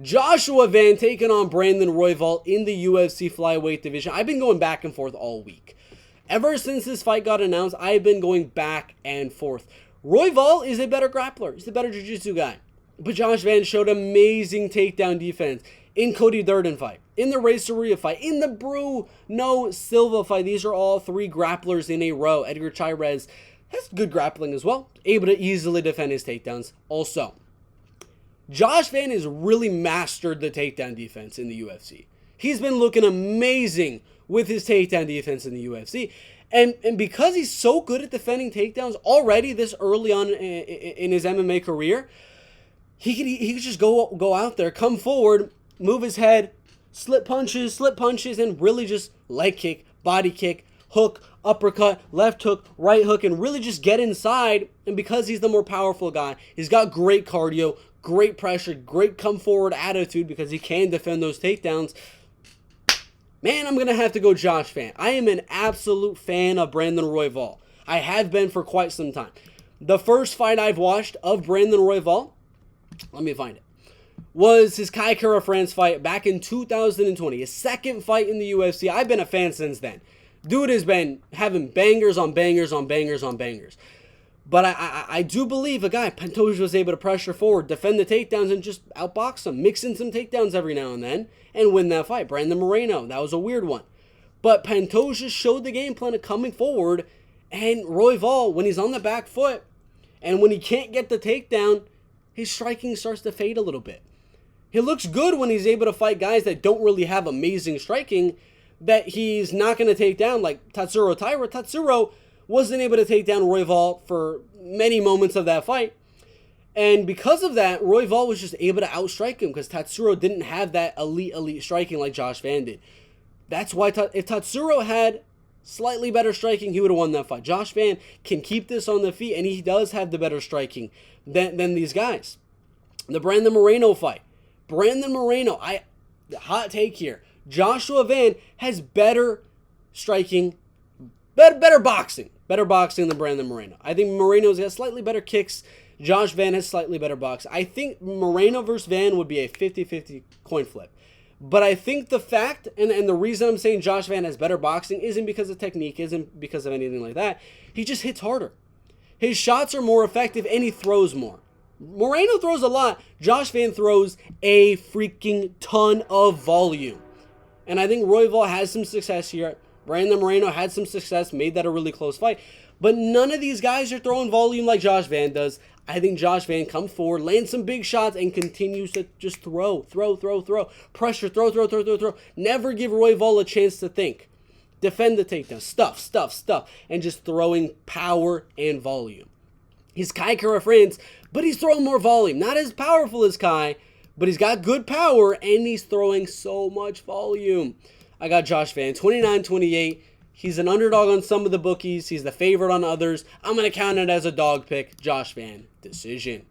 Joshua Van taking on Brandon Royval in the UFC flyweight division. I've been going back and forth all week. Ever since this fight got announced, I've been going back and forth. Royval is a better grappler. He's a better jiu-jitsu guy. But Josh Van showed amazing takedown defense in Cody Durden fight, in the Ray Soria fight, in the Bruno Silva fight. These are all three grapplers in a row. Edgar Chairez has good grappling as well, able to easily defend his takedowns also. Josh Van has really mastered the takedown defense in the UFC. He's been looking amazing with his takedown defense in the UFC. And because he's so good at defending takedowns already this early on in his MMA career, he could just go out there, come forward, move his head, slip punches, and really just leg kick, body kick, hook, uppercut, left hook, right hook, and really just get inside. And because he's the more powerful guy, he's got great cardio, great pressure, great come forward attitude because he can defend those takedowns. Man, I'm going to have to go Josh Van. I am an absolute fan of Brandon Royval. I have been for quite some time. The first fight I've watched of Brandon Royval, let me find it, was his Kai Kara France fight back in 2020. His second fight in the UFC. I've been a fan since then. Dude has been having bangers on bangers on bangers on bangers. But I do believe a guy, Pantoja, was able to pressure forward, defend the takedowns, and just outbox him. Mix in some takedowns every now and then, and win that fight. Brandon Moreno, that was a weird one. But Pantoja showed the game plan of coming forward, and Royval, when he's on the back foot, and when he can't get the takedown, his striking starts to fade a little bit. He looks good when he's able to fight guys that don't really have amazing striking, that he's not going to take down, like Tatsuro Taira. Tatsuro wasn't able to take down Royval for many moments of that fight. And because of that, Royval was just able to outstrike him because Tatsuro didn't have that elite striking like Josh Van did. That's why if Tatsuro had slightly better striking, he would have won that fight. Josh Van can keep this on the feet, and he does have the better striking than these guys. The Brandon Moreno fight. Brandon Moreno, hot take here. Joshua Van has better striking, better boxing than Brandon Moreno. I think Moreno's got slightly better kicks. Josh Van has slightly better boxing. I think Moreno versus Van would be a 50-50 coin flip. But I think the fact, and the reason I'm saying Josh Van has better boxing isn't because of technique, isn't because of anything like that. He just hits harder. His shots are more effective, and he throws more. Moreno throws a lot. Josh Van throws a freaking ton of volume. And I think Royval has some success here. Brandon Moreno had some success, made that a really close fight. But none of these guys are throwing volume like Josh Van does. I think Josh Van comes forward, lands some big shots, and continues to just throw. Pressure, throw. Never give Royval a chance to think. Defend the takedown. Stuff. And just throwing power and volume. He's Kai Kara France, but he's throwing more volume. Not as powerful as Kai, but he's got good power, and he's throwing so much volume. I got Josh Van, 29-28. He's an underdog on some of the bookies. He's the favorite on others. I'm going to count it as a dog pick. Josh Van, decision.